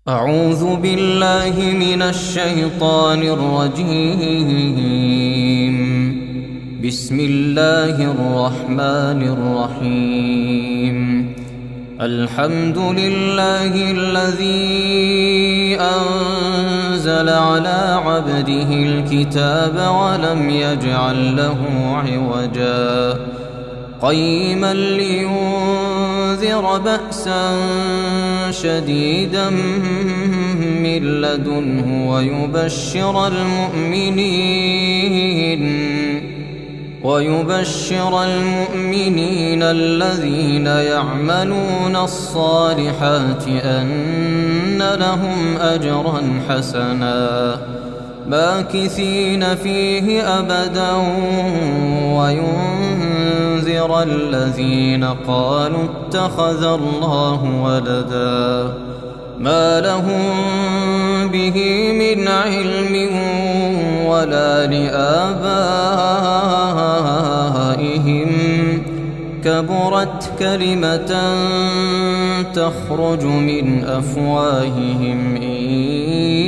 أعوذ بالله من الشيطان الرجيم. بسم الله الرحمن الرحيم. الحمد لله الذي أنزل على عبده الكتاب ولم يجعل له عوجا قيما لينذر بأسا شديدا من لدنه ويبشر المؤمنين الذين يعملون الصالحات أن لهم أجرا حسنا ماكثين فيه أبدا وينذر الذين قالوا اتخذ الله ولدا ما لهم به من علم ولا لآبائهم كبرت كلمة تخرج من أفواههم إن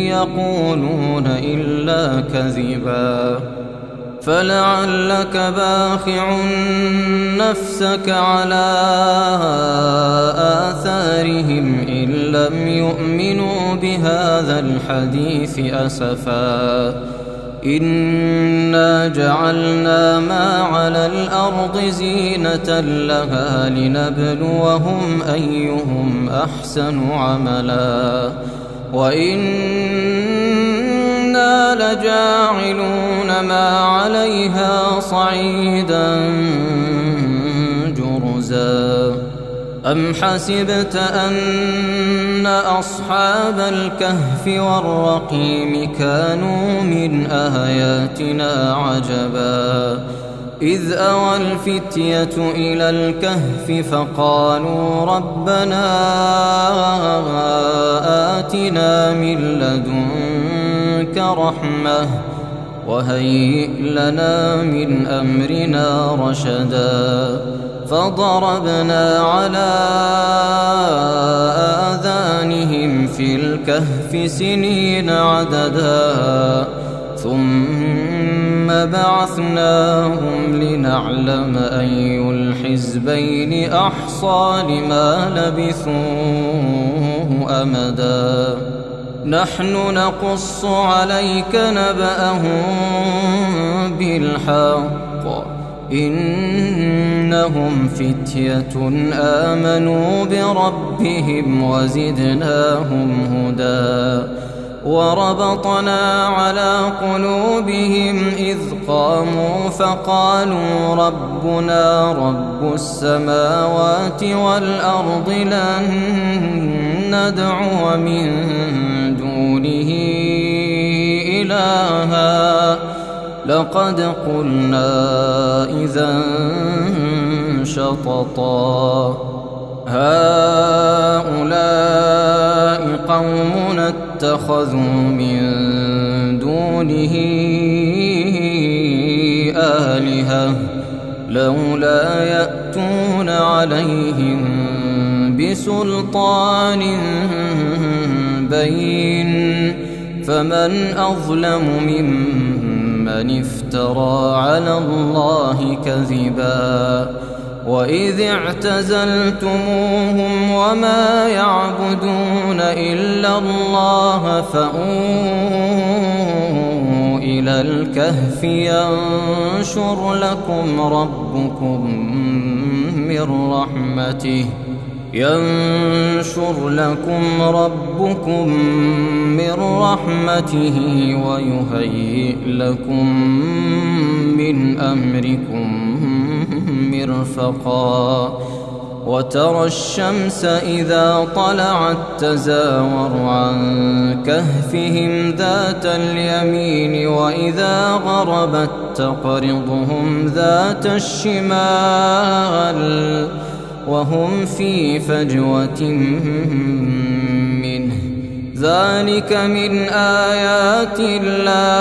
يقولون إلا كذبا فلعلك باخع نفسك على آثارهم إن لم يؤمنوا بهذا الحديث أسفا إنا جعلنا ما على الأرض زينة لها لنبلوهم أيهم أحسن عملا وإنا لجاعلون ما عليها صعيدا جرزا أم حسبت أن أصحاب الكهف والرقيم كانوا من آياتنا عجبا إذ أوى الفتية إلى الكهف فقالوا ربنا آتنا من لدنك رحمة وهيئ لنا من أمرنا رشدا فضربنا على آذانهم في الكهف سنين عددا ثم بعثناهم لنعلم أي الحزبين أحصى لما لبثوا أمدا نحن نقص عليك نبأهم بالحق إنهم فتية آمنوا بربهم وزدناهم هدى وربطنا على قلوبهم إذ قاموا فقالوا ربنا رب السماوات والأرض لن ندعو من دونه إلها لقد قلنا إذا شططا هؤلاء قومنا اتخذوا من دونه آلهة لولا يأتون عليهم بسلطان بين فمن أظلم ممن افترى على الله كذبا وإذ اعتزلتموهم وما يعبدون إلا الله فأووا إلى الكهف ينشر لكم ربكم من رحمته ويهيئ لكم من أمركم مرفقا وترى الشمس إذا طلعت تزاور عن كهفهم ذات اليمين وإذا غربت تقرضهم ذات الشمال وهم في فجوة منه ذلك من آيات الله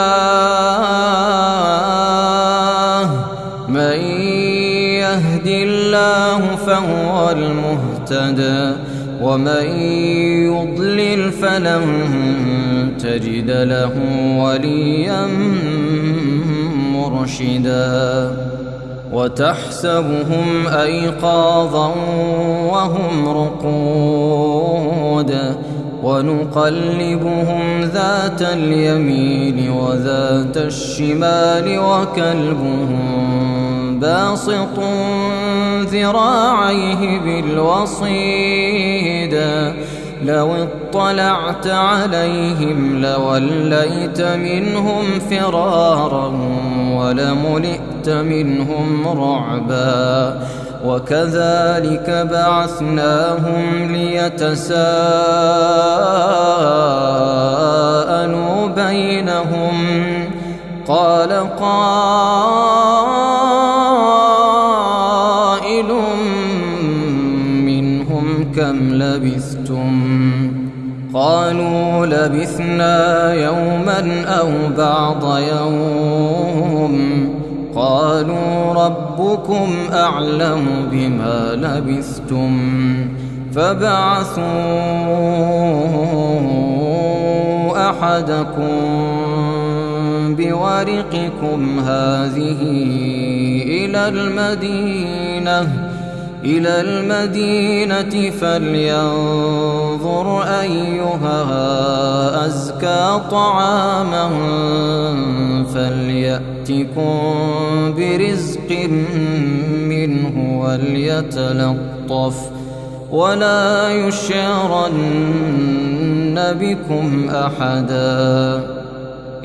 من يهد الله فهو المهتد ومن يضلل فلن تجد له وليا مرشدا وتحسبهم أيقاظا وهم رقود ونقلبهم ذات اليمين وذات الشمال وكلبهم باسط ذراعيه بالوصيد لو اطلعت عليهم لوليت منهم فرارا ولملئت منهم رعبا وكذلك بعثناهم ليتساءلوا بينهم قال قائل منهم كم لبثتم قالوا لبثنا يوما أو بعض يوم قالوا ربكم أعلم بما لبثتم فبعثوا أحدكم بورقكم هذه إلى المدينة فلينظر أيها أزكى طعاما فليأتكم برزق منه وليتلطف ولا يشعرن بكم أحدا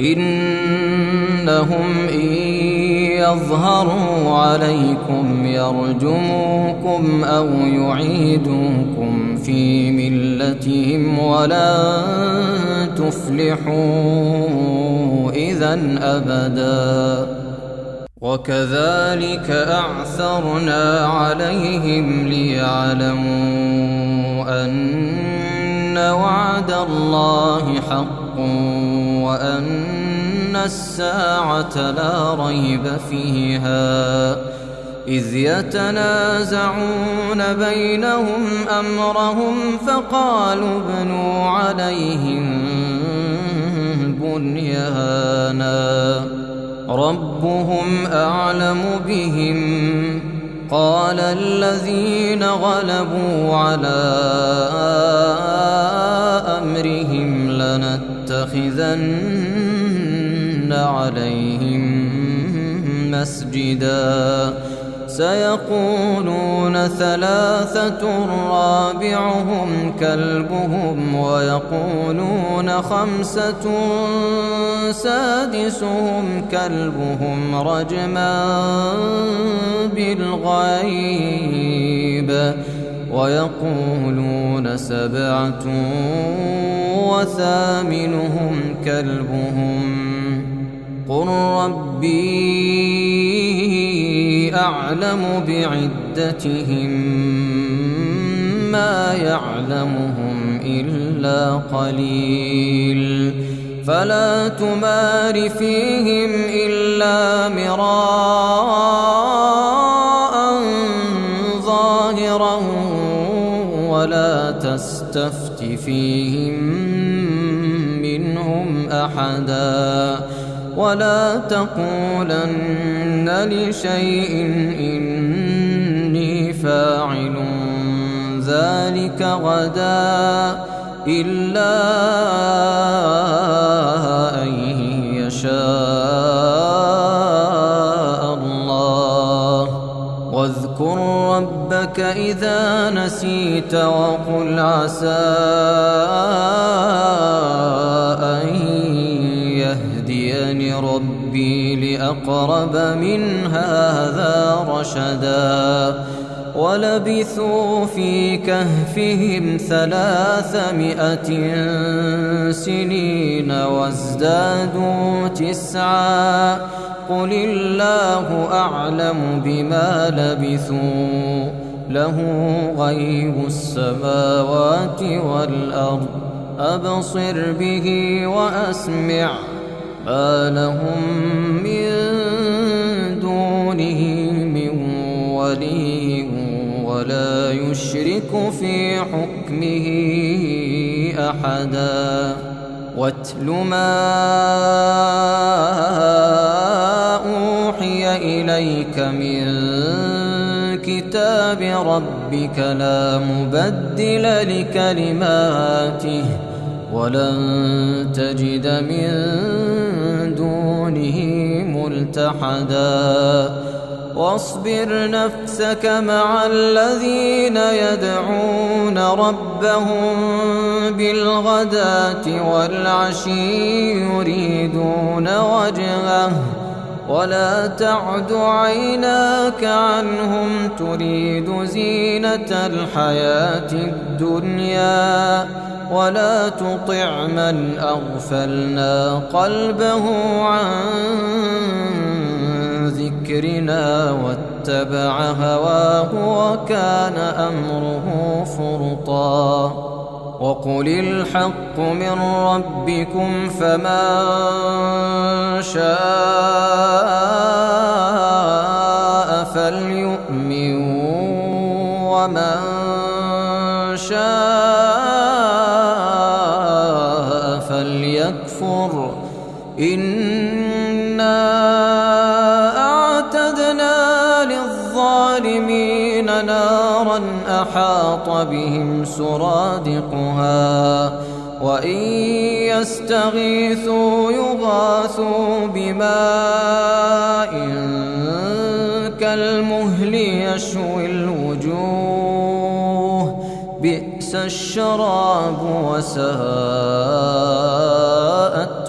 إنهم إن يظهروا عليكم يرجموكم أو يعيدوكم في ملتهم ولن تفلحوا إذن أبدا وكذلك أعثرنا عليهم ليعلموا أن وعد الله حق وأن الساعة لا ريب فيها إذ يتنازعون بينهم أمرهم فقالوا ابنوا عليهم بنيانا ربهم أعلم بهم قال الذين غلبوا على أمرهم لنتخذن عليهم مسجدا سيقولون ثلاثة رابعهم كلبهم ويقولون خمسة سادسهم كلبهم رجما بالغيب ويقولون سبعة وثامنهم كلبهم قل ربي أعلم بعدتهم ما يعلمهم إلا قليل فلا تمار فيهم إلا مراء ظاهرا ولا تستفت فيهم منهم أحدا ولا تقولن لشيء إني فاعل ذلك غدا إلا أن يشاء الله واذكر ربك إذا نسيت وقل عسى أن يهديني ربي لأقرب من هذا رشدا ولبثوا في كهفهم 300 سنين وازدادوا 9 قل الله أعلم بما لبثوا له غيب السماوات والأرض أبصر به وأسمع ما لهم من دونه من ولي ولا ولا يشرك في حكمه أحدا واتل ما أوحي إليك من كتاب ربك لا مبدل لكلماته ولن تجد من دونه ملتحدا واصبر نفسك مع الذين يدعون ربهم بالغداة والعشي يريدون وجهه ولا تعد عيناك عنهم تريد زينة الحياة الدنيا ولا تطع من أغفلنا قلبه عن ذكرنا واتبع هواه وكان أمره فرطا وقل الحق من ربكم فمن شاء فليؤمن ومن شاء فليكفر إنا أعتدنا للظالمين نارا أحاط بهم سرادقها وإن يستغيثوا يغاثوا بماء كالمهل يشوي الوجوه بئس الشراب وساءت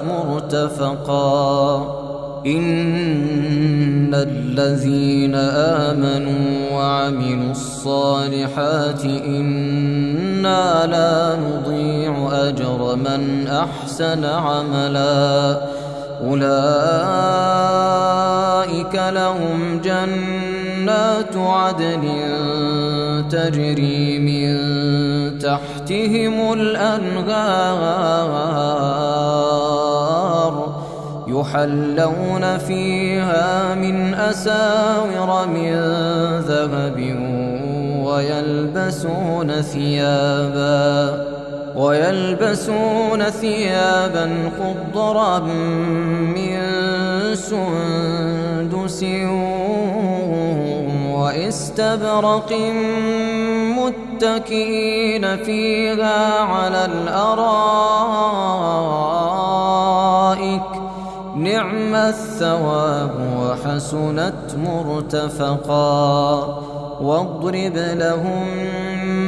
مرتفقا إن الذين آمنوا وعملوا الصالحات إنا لا نضيع أجر من أحسن عملا أولئك لهم جنات عدن تجري من تحتهم الأنهار يحلون فيها من أساور من ذهب ويلبسون ثيابا خضرا من سندس واستبرق متكئين فيها على الأرائك نعم الثواب وحسنت مرتفقا واضرب لهم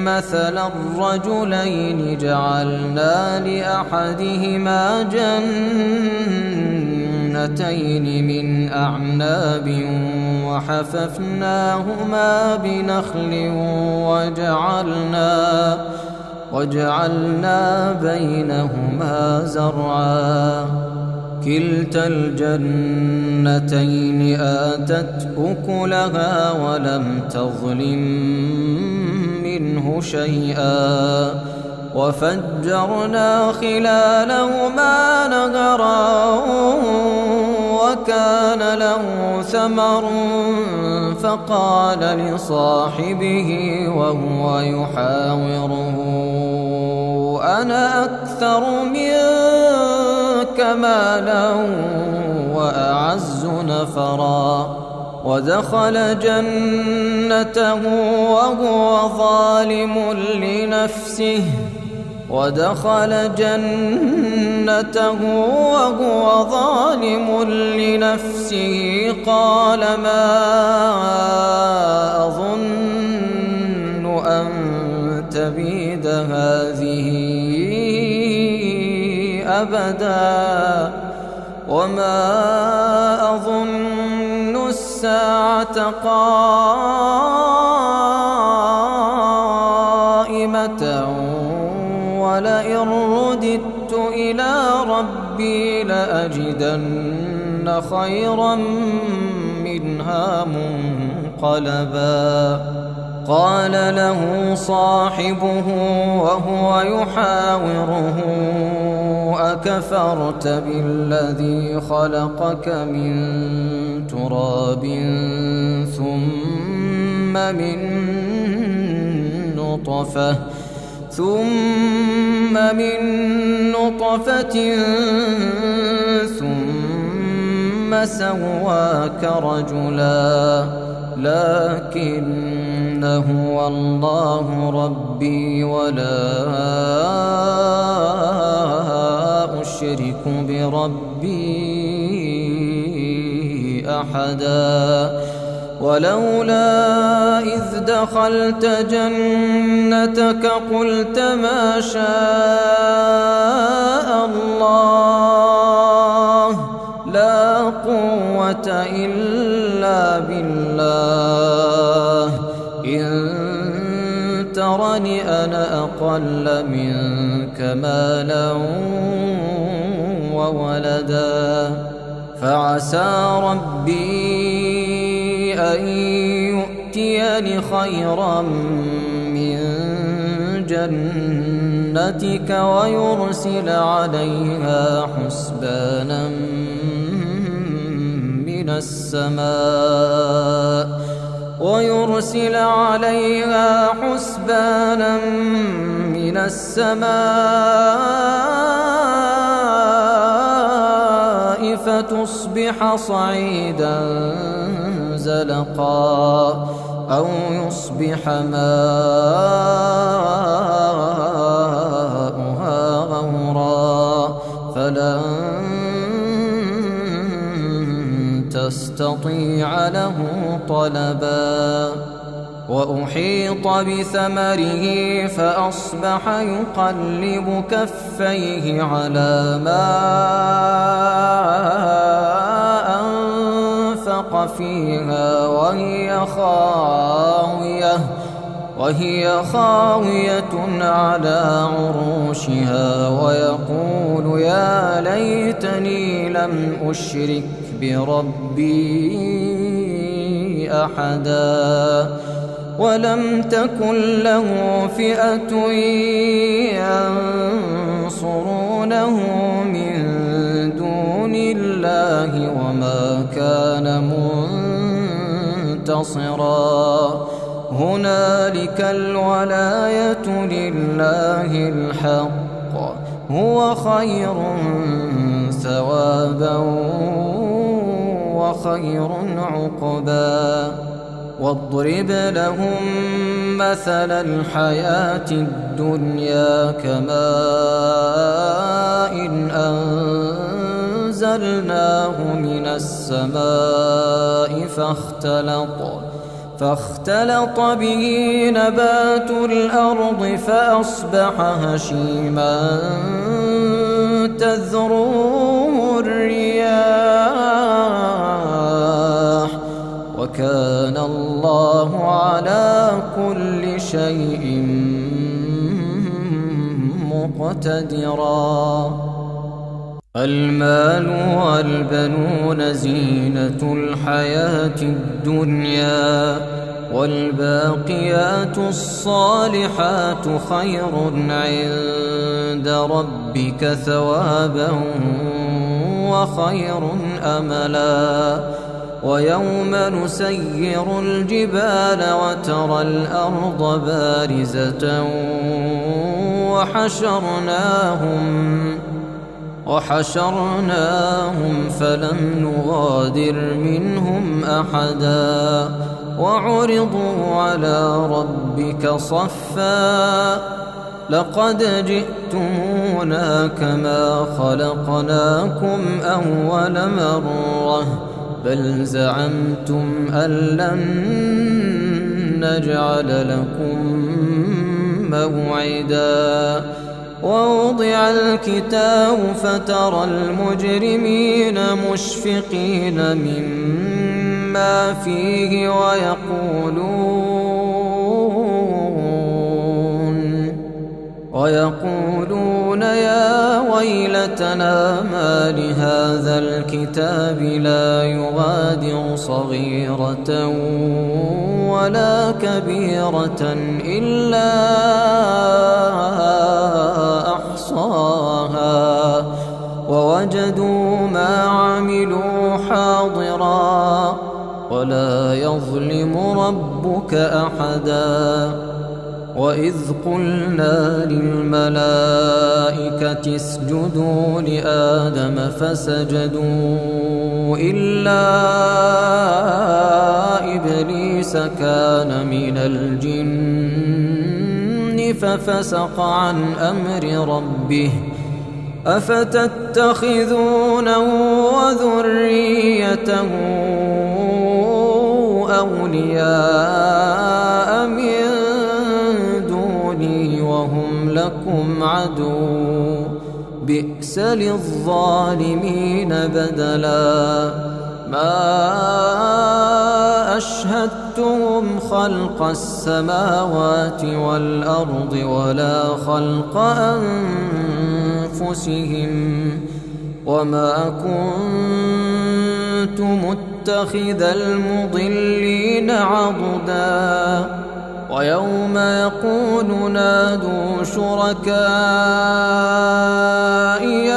مثل الرجلين جعلنا لأحدهما جنتين من أعناب وحففناهما بنخل وجعلنا بينهما زرعا كلتا الجنتين آتت أكلها ولم تظلم منه شيئا وفجرنا خلالهما نهرا وكان له ثمر فقال لصاحبه وهو يحاوره أنا أكثر منك مالا وأعز نفرا ودخل جنته وهو ظالم لنفسه قال ما أظن أن تبيد هذه أبدا وما أظن الساعة قائمة ولئن رددت إلى ربي لأجدن خيرا منها منقلبا قال له صاحبه وهو يحاوره أكفرت بالذي خلقك من تراب ثم من نطفة ثم سواك رجلا لكن هو الله ربي ولا أشرك بربي أحدا ولولا إذ دخلت جنتك قلت ما شاء الله لا قوة إلا بالله إن ترني أنا أقل منك مالا وولدا فعسى ربي أن يؤتيني خيرا من جنتك ويرسل عليها حسبانا من السماء فتصبح صعيدا زلقا أو يصبح ماؤها غورا فلن تستطيع له طلبا وأحيط بثمره فأصبح يقلب كفيه على ما أنفق فيها وهي خاوية على عروشها ويقول يا ليتني لم أشرك بربي أحدا ولم تكن له فئة ينصرونه من دون الله وما كان منتصرا هنالك الولاية لله الحق هو خير ثوابا وخير عقبا واضرب لهم مثل الحياة الدنيا كماء أنزلناه من السماء فاختلط به نبات الأرض فأصبح هشيما تذروه الرياح وكان الله على كل شيء مقتدرا المال والبنون زينة الحياة الدنيا والباقيات الصالحات خير عند ربك ثوابا وخير أملا ويوم نسير الجبال وترى الأرض بارزة وحشرناهم فلم نغادر منهم أحدا وعرضوا على ربك صفا لقد جئتمونا كما خلقناكم أول مرة بل زعمتم أن لن نجعل لكم موعدا ووضع الكتاب فترى المجرمين مشفقين مما فيه ويقولون يا ويلتنا ما لهذا الكتاب لا يغادر صغيرة ولا كبيرة إلا أحصاها ووجدوا ما عملوا حاضرا ولا يظلم ربك أحدا وإذ قلنا للملائكة اسجدوا لآدم فسجدوا إلا إبليس كان من الجن ففسق عن أمر ربه أفتتخذونه وذريته أولياء من دوني وهم لكم عدو بئس للظالمين بدلا ما أشهدتهم خلق السماوات والأرض ولا خلق أنفسهم وما كنت متخذ المضلين عضدا ويوم يقول نادوا شركائي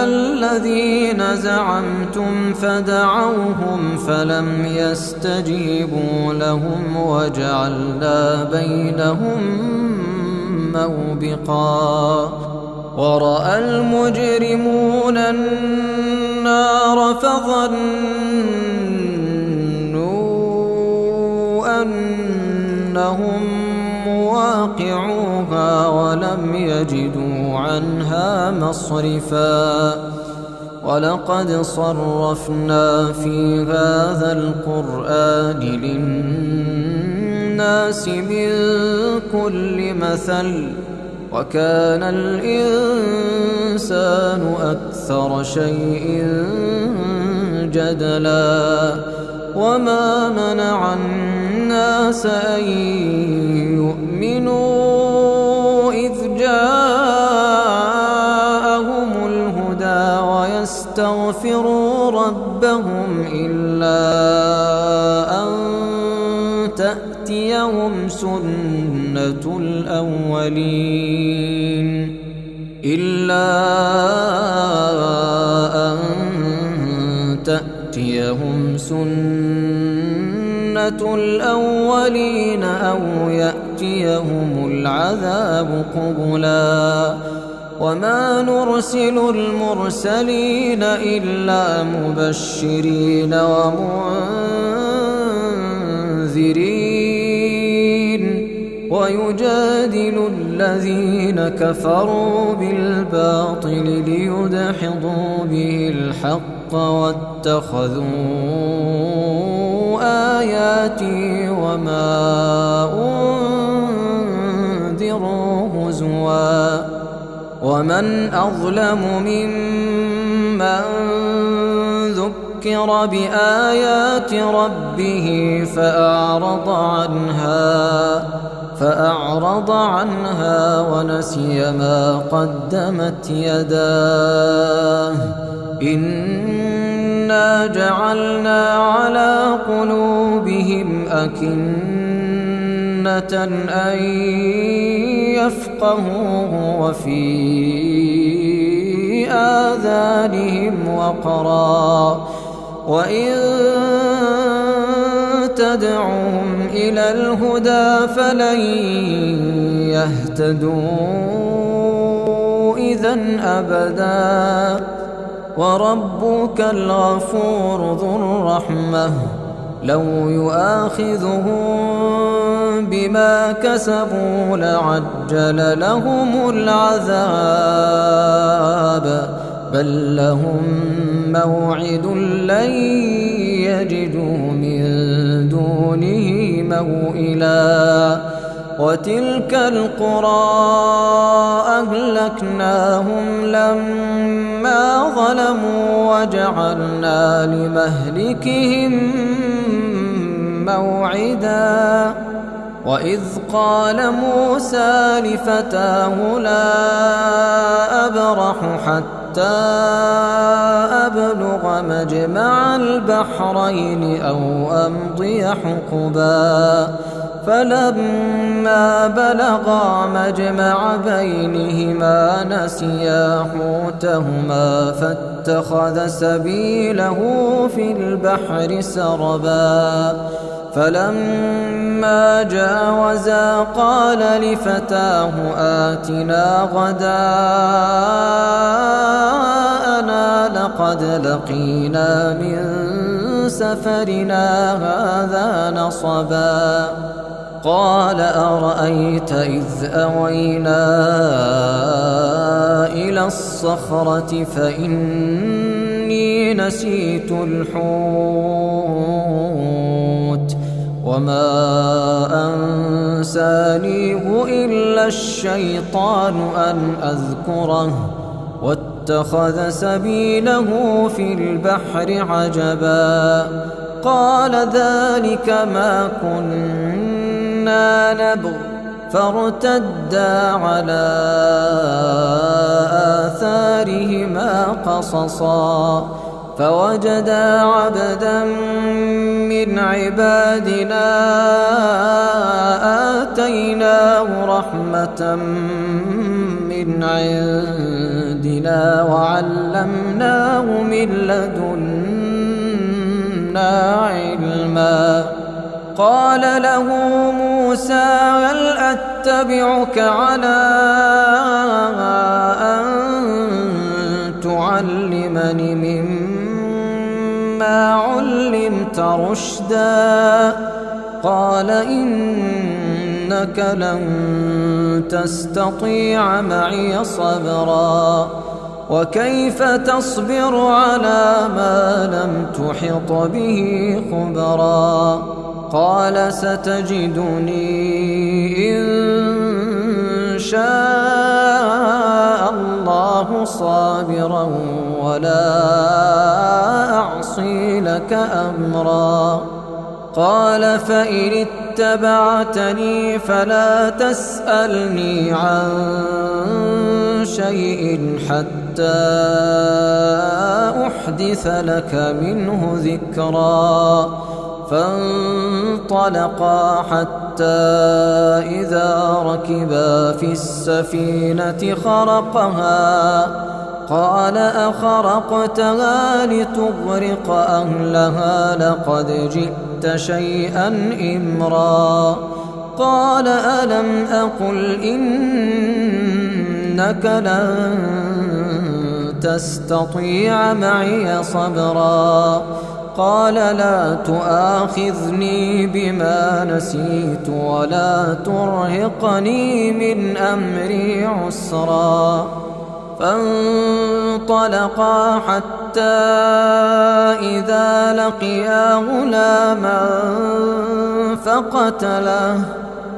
الذين زعمتم فدعوهم فلم يستجيبوا لهم وجعلنا بينهم موبقا ورأى المجرمون النار فظنوا أنهم مواقعوها ولم يجدوا عنها مصرفا ولقد صرفنا في هذا القرآن للناس من كل مثل وكان الإنسان أكثر شيء جدلا وما منع الناس أن يؤمنوا إذ جاءهم الهدى ويستغفروا ربهم إلا أن تأتيهم سنة الأولين أو يأتيهم العذاب قبلا وما نرسل المرسلين إلا مبشرين ومنذرين ويجادل الذين كفروا بالباطل ليدحضوا به الحق واتخذوا آياتي وما أنذروا هزوا ومن أظلم ممن ذكر بآيات ربه فأعرض عنها ونسي ما قدمت يداه إنا جعلنا على قلوبهم أكنة أن يفقهوه وفي آذانهم وقرا وإن تدعوهم إلى الهدى فلن يهتدوا إذن أبدا وربك الغفور ذو الرحمة لو يؤاخذهم بما كسبوا لعجل لهم العذاب بل لهم موعد لن يجدوا من دونه موئلا وتلك القرى أهلكناهم لما ظلموا وجعلنا لمهلكهم موعدا وإذ قال موسى لفتاه لا أبرح حتى أبلغ مجمع البحرين أو أمضي حقبا فلما بلغا مجمع بينهما نسيا حوتهما فاتخذ سبيله في البحر سربا فلما جاوزا قال لفتاه آتنا غداءنا لقد لقينا من سفرنا هذا نصبا قال أرأيت إذ أوينا إلى الصخرة فإني نسيت الحوت وما أنسانيه إلا الشيطان أن أذكره واتخذ سبيله في البحر عجبا قال ذلك ما كنا نبغ فارتدا على آثارهما قصصا فوجدا عبدا من عبادنا آتيناه رحمة من عندنا وعلمناه من لدنا علما قال له موسى هل أتبعك على أن تعلمني مما علمت رشدا قال إنك لن تستطيع معي صبرا وكيف تصبر على ما لم تحط به خبرا قال ستجدني إن شاء الله صابرا ولا أعصي لك أمرا قال فإن اتبعتني فلا تسألني عن شيء حتى أحدث لك منه ذكرا فانطلقا حتى إذا ركبا في السفينة خرقها قال أخرقتها لتغرق أهلها لقد جئت شيئا إمرا قال ألم أقل إنك لن تستطيع معي صبرا قال لا تؤاخذني بما نسيت ولا ترهقني من أمري عسرا فانطلقا حتى إذا لقيا غلاما فقتله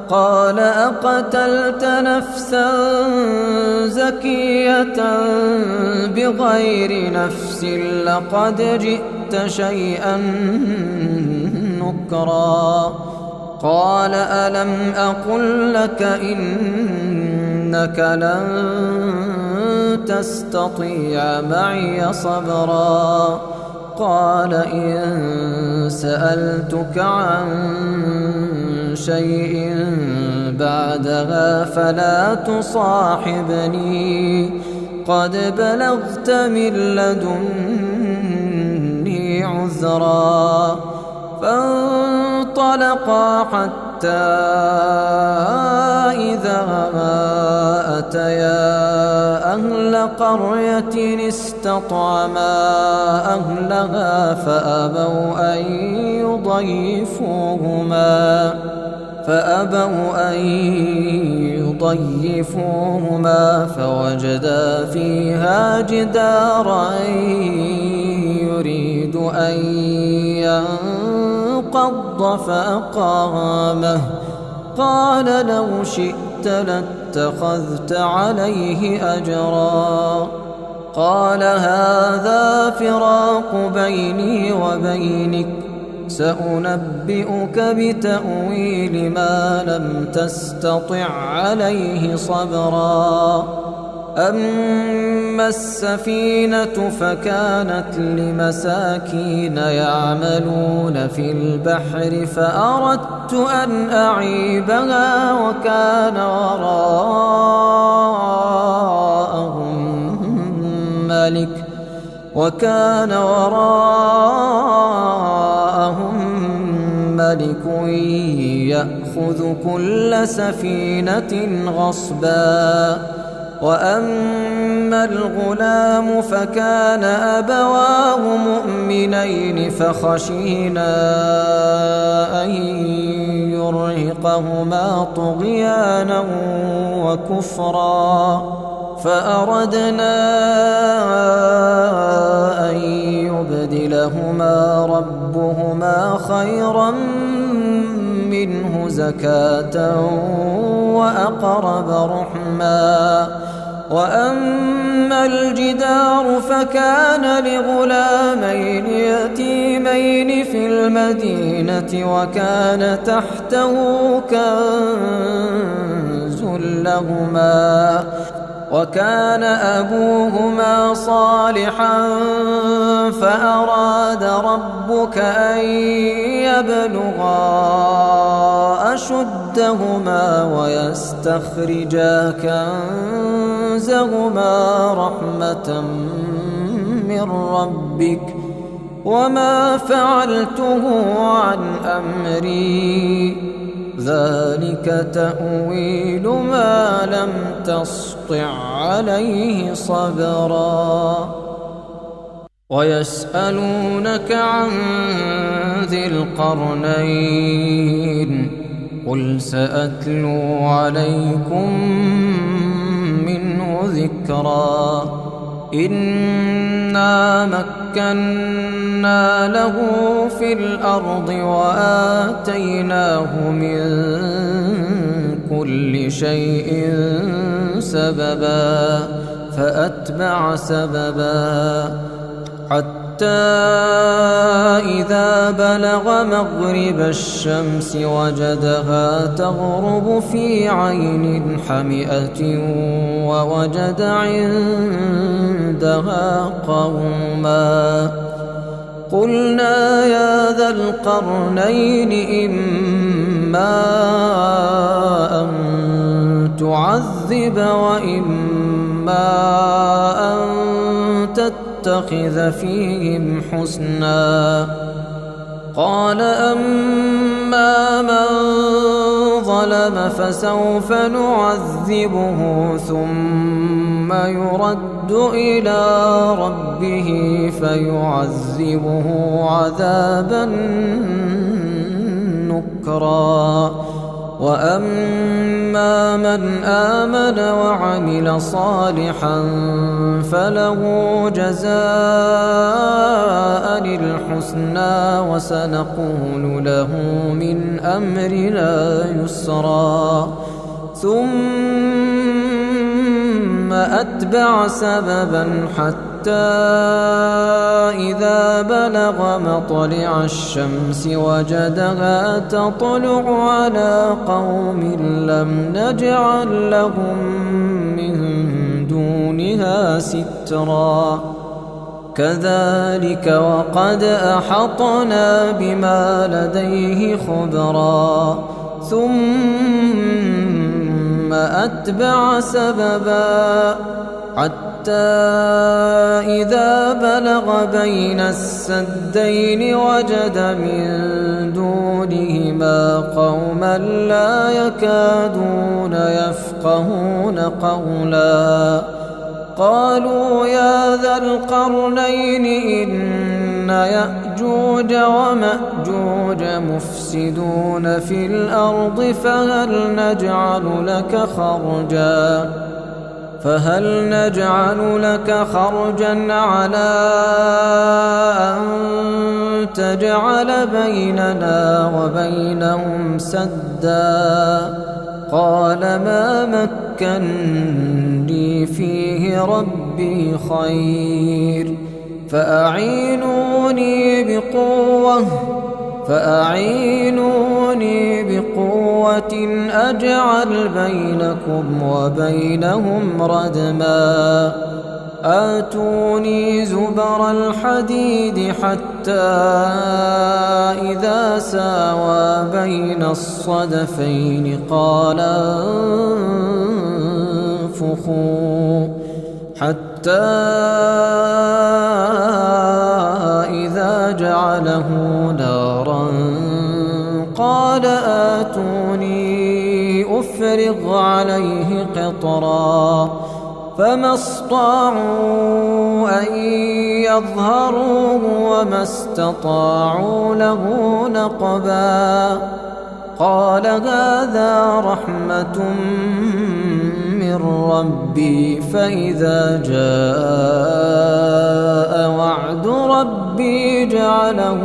قال أقتلت نفسا زكية بغير نفس لقد جئت شيئا نكرا قال ألم أقل لك إنك لن تستطيع معي صبرا قال إن سألتك عن شيء بعدها فلا تصاحبني قد بلغت من لدني عذرا فانطلقا حتى إذا أتيا أهل قرية استطعما أهلها فأبوا أن يضيفوهما فوجدا فيها جدارا يريد أن ينقض فأقامه قال لو شئت لاتخذت عليه أجرا قال هذا فراق بيني وبينك سأنبئك بتأويل ما لم تستطع عليه صبرا أما السفينة فكانت لمساكين يعملون في البحر فأردت أن أعيبها وكان وراءهم ملك يأخذ كل سفينة غصبا. وأما الغلام فكان أبواه مؤمنين فخشينا أن يرهقهما طغيانا وكفرا، فأردنا أن يبدلهما ربهما خيرا منه زكاة وأقرب رحما. وأما الجدار فكان لغلامين يتيمين في المدينة وكان تحته كنز لهما وكان أبوهما صالحا فأراد ربك أن يبلغا أشدهما ويستخرجا كنزهما رحمة من ربك وما فعلته عن أمري ذلك تأويل ما لم تسطع عليه صبرا. ويسألونك عن ذي القرنين قل سأتلو عليكم منه ذكرا. إنا مكنا له في الأرض وآتيناه من كل شيء سببا فأتبع سببا حتى إذا بلغ مغرب الشمس وجدها تغرب في عين حمئة ووجد عندها قوما قلنا يا ذا القرنين إما أن تعذب وإما أن تتخذ فيهم حسنا. قال أما من ظلم فسوف نعذبه ثم يرد إلى ربه فيعذبه عذابا نكرا. وأما من آمن وعمل صالحا فله جزاء الحسنى وسنقول له من أمرنا يسرا. ثم أتبع سببا حتى إذا بلغ مطلع الشمس وجدها تطلع على قوم لم نجعل لهم من دونها سترا. كذلك وقد أحطنا بما لديه خبرا. ثم أتبع سببا حتى إذا بلغ بين السدين وجد من دونهما قوما لا يكادون يفقهون قولا. قالوا يا ذا القرنين إن يأجوج ومأجوج مفسدون في الأرض فهل نجعل لك خرجا على أن تجعل بيننا وبينهم سدا. قال ما مكني فيه ربي خير فأعينوني بقوة أجعل بينكم وبينهم ردما. آتوني زبر الحديد حتى إذا ساوى بين الصدفين قال انفخوا حتى إذا جعله نارا يفرغ عليه قطرا فما استطاعوا أن يظهروه وما استطاعوا له نقبا قال هذا رحمة من ربي فإذا جاء وعد ربي جعله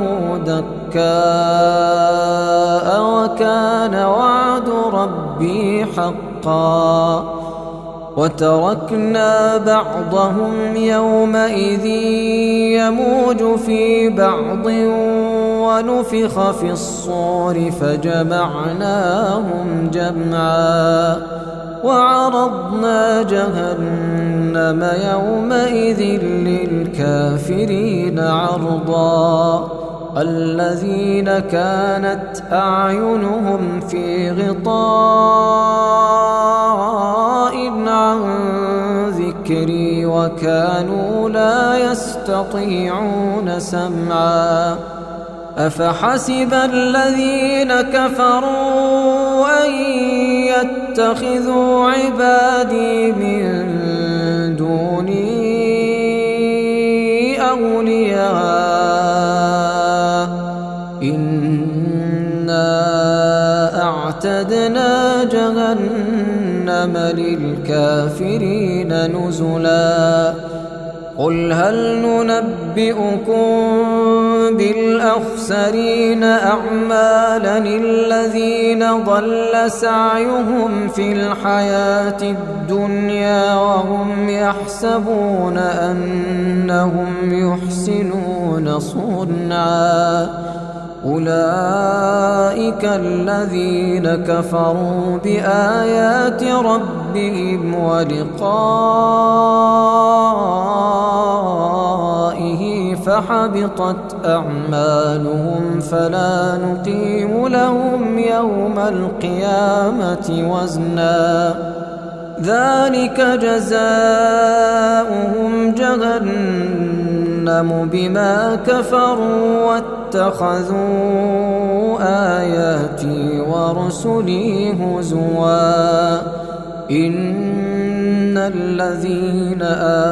دكاء وكان وعد ربي حقا وتركنا بعضهم يومئذ يموج في بعض ونفخ في الصور فجمعناهم جمعا وعرضنا جهنم يومئذ للكافرين عرضا الذين كانت أعينهم في غطاء عن ذكري وكانوا لا يستطيعون سمعا أفحسب الذين كفروا أن يتخذوا عبادي من دوني أولياء إنا أعتدنا جهنم للكافرين نزلا قل هل ننبئكم بالأخسرين أعمالا الذين ضل سعيهم في الحياة الدنيا وهم يحسبون أنهم يحسنون صنعا أولئك الذين كفروا بآيات ربهم ولقائه فحبطت أعمالهم فلا نقيم لهم يوم القيامة وزنا ذلك جزاؤهم جهنم بما كفروا واتخذوا آياتي ورسلي هزوا إن الذين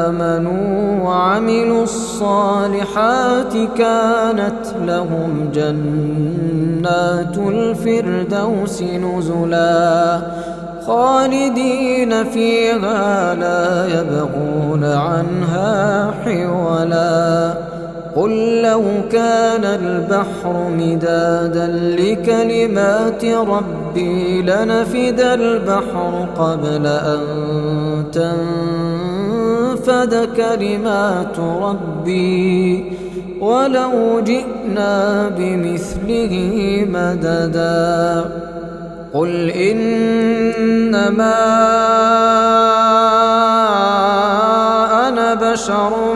آمنوا وعملوا الصالحات كانت لهم جنات الفردوس نزلا خالدين فيها لا يبغون عنها حولا قل لو كان البحر مدادا لكلمات ربي لنفد البحر قبل أن تنفد كلمات ربي ولو جئنا بمثله مددا قل إنما أنا بشر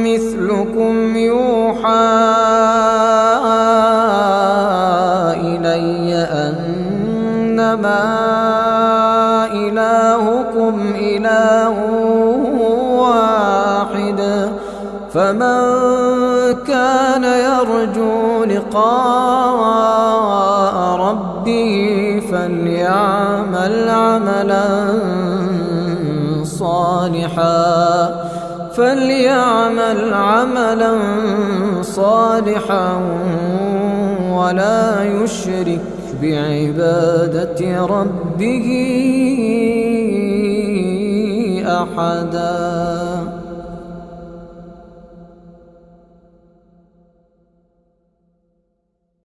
مثلكم يوحى إلي أنما إلهكم إله واحد فمن كان يرجو لقاء ربه فليعمل عملا صالحا ولا يشرك بعبادة ربه أحدا.